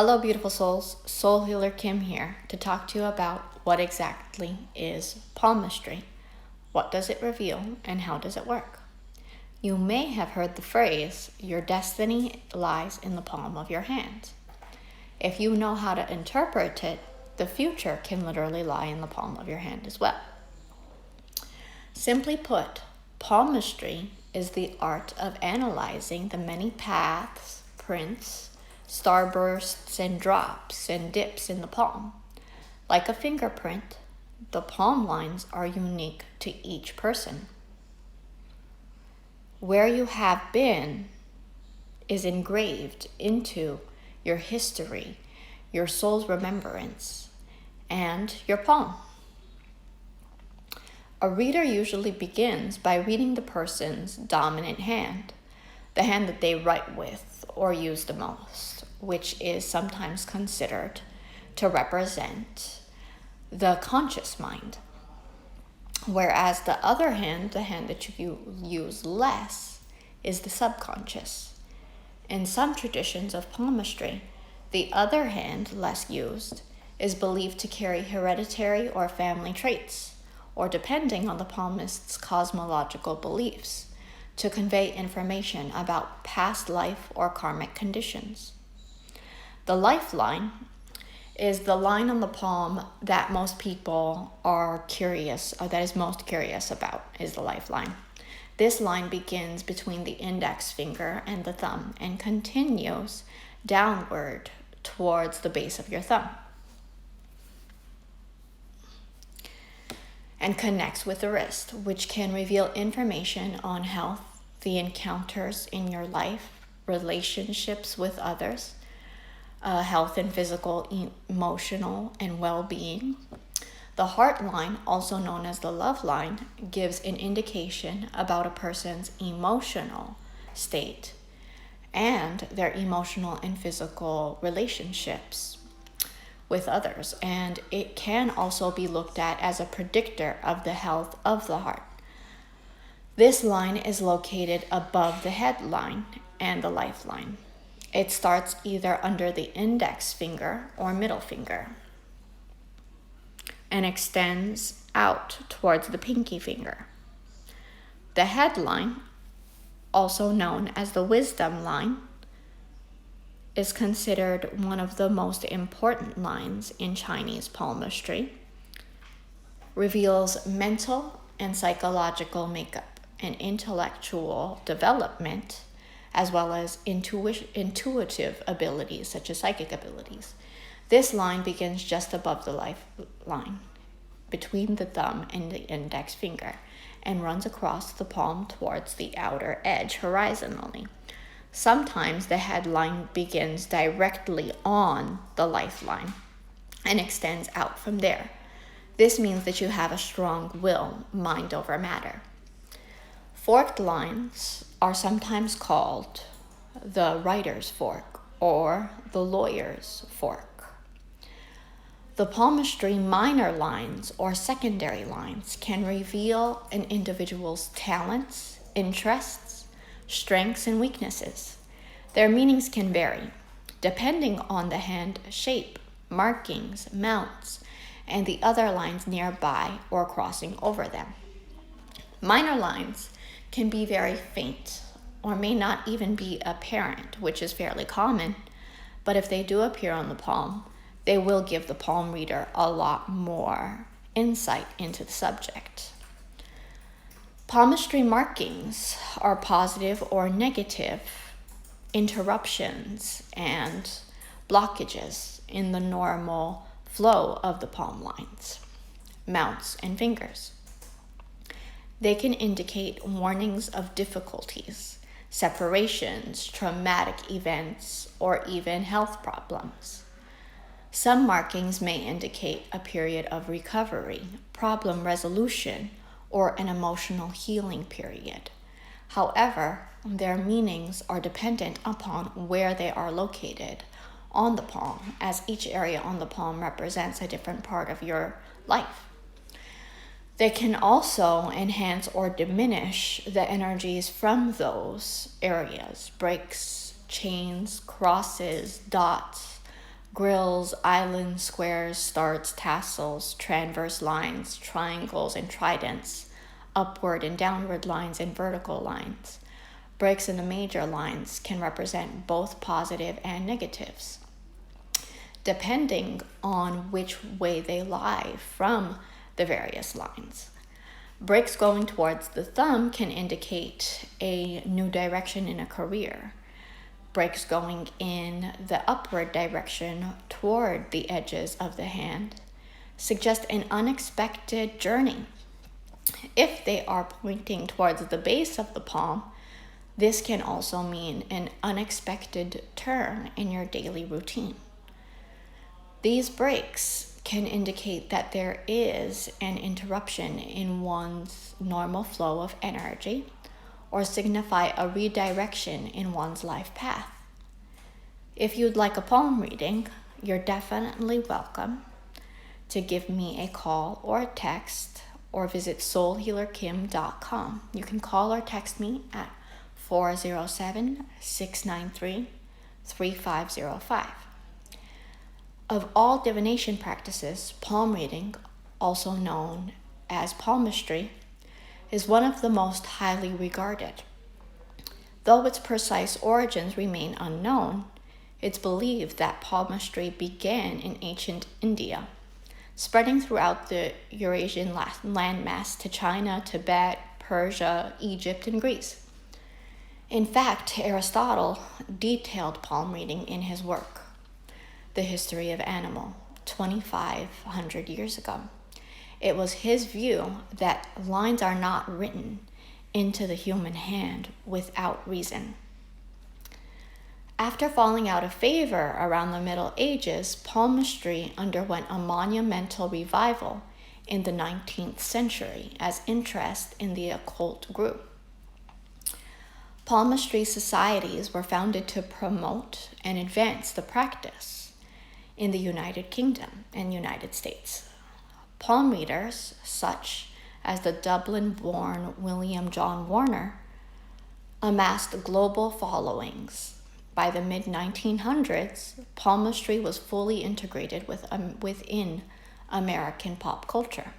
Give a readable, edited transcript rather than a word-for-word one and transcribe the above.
Hello, beautiful souls. Soul Healer Kim here to talk to you about what exactly is palmistry, what does it reveal, and how does it work. You may have heard the phrase, your destiny lies in the palm of your hand. If you know how to interpret it, the future can literally lie in the palm of your hand as well. Simply put, palmistry is the art of analyzing the many paths, prints, starbursts and drops and dips in the palm. Like a fingerprint, the palm lines are unique to each person. Where you have been is engraved into your history, your soul's remembrance, and your palm. A reader usually begins by reading the person's dominant hand, the hand that they write with or use the most, which is sometimes considered to represent the conscious mind. Whereas the other hand, the hand that you use less, is the subconscious. In some traditions of palmistry, the other hand, less used, is believed to carry hereditary or family traits, or depending on the palmist's cosmological beliefs, to convey information about past life or karmic conditions. The lifeline is the line on the palm that most people are curious, or that is most curious about, is the lifeline. This line begins between the index finger and the thumb and continues downward towards the base of your thumb, and connects with the wrist, which can reveal information on health, the encounters in your life, relationships with others, health and physical, emotional, and well-being. The heart line, also known as the love line, gives an indication about a person's emotional state and their emotional and physical relationships with others, and it can also be looked at as a predictor of the health of the heart. This line is located above the head line and the lifeline. It starts either under the index finger or middle finger and extends out towards the pinky finger. The head line, also known as the wisdom line, is considered one of the most important lines in Chinese palmistry, reveals mental and psychological makeup and intellectual development, as well as intuitive abilities such as psychic abilities. This line begins just above the lifeline, between the thumb and the index finger, and runs across the palm towards the outer edge horizontally. Sometimes the headline begins directly on the lifeline and extends out from there. This means that you have a strong will, mind over matter. Forked lines are sometimes called the writer's fork or the lawyer's fork. The palmistry minor lines or secondary lines can reveal an individual's talents, interests, strengths, and weaknesses. Their meanings can vary depending on the hand shape, markings, mounts, and the other lines nearby or crossing over them. Minor lines can be very faint or may not even be apparent, which is fairly common, but if they do appear on the palm, they will give the palm reader a lot more insight into the subject. Palmistry markings are positive or negative interruptions and blockages in the normal flow of the palm lines, mounts, and fingers. They can indicate warnings of difficulties, separations, traumatic events, or even health problems. Some markings may indicate a period of recovery, problem resolution, or an emotional healing period. However, their meanings are dependent upon where they are located on the palm, as each area on the palm represents a different part of your life. They can also enhance or diminish the energies from those areas, breaks, chains, crosses, dots, grills, islands, squares, starts, tassels, transverse lines, triangles, and tridents, upward and downward lines, and vertical lines. Breaks in the major lines can represent both positive and negatives, depending on which way they lie from the various lines. Breaks going towards the thumb can indicate a new direction in a career. Breaks going in the upward direction toward the edges of the hand suggest an unexpected journey. If they are pointing towards the base of the palm, this can also mean an unexpected turn in your daily routine. These breaks can indicate that there is an interruption in one's normal flow of energy or signify a redirection in one's life path. If you'd like a palm reading, you're definitely welcome to give me a call or a text or visit soulhealerkim.com. You can call or text me at 407-693-3505. Of all divination practices, palm reading, also known as palmistry, is one of the most highly regarded. Though its precise origins remain unknown, it's believed that palmistry began in ancient India, spreading throughout the Eurasian landmass to China, Tibet, Persia, Egypt, and Greece. In fact, Aristotle detailed palm reading in his work, The History of Animal, 2,500 years ago. It was his view that lines are not written into the human hand without reason. After falling out of favor around the Middle Ages, palmistry underwent a monumental revival in the 19th century as interest in the occult grew. Palmistry societies were founded to promote and advance the practice in the United Kingdom and United States. Palm readers, such as the Dublin-born William John Warner, amassed global followings. By the mid-1900s, palmistry was fully integrated within American pop culture.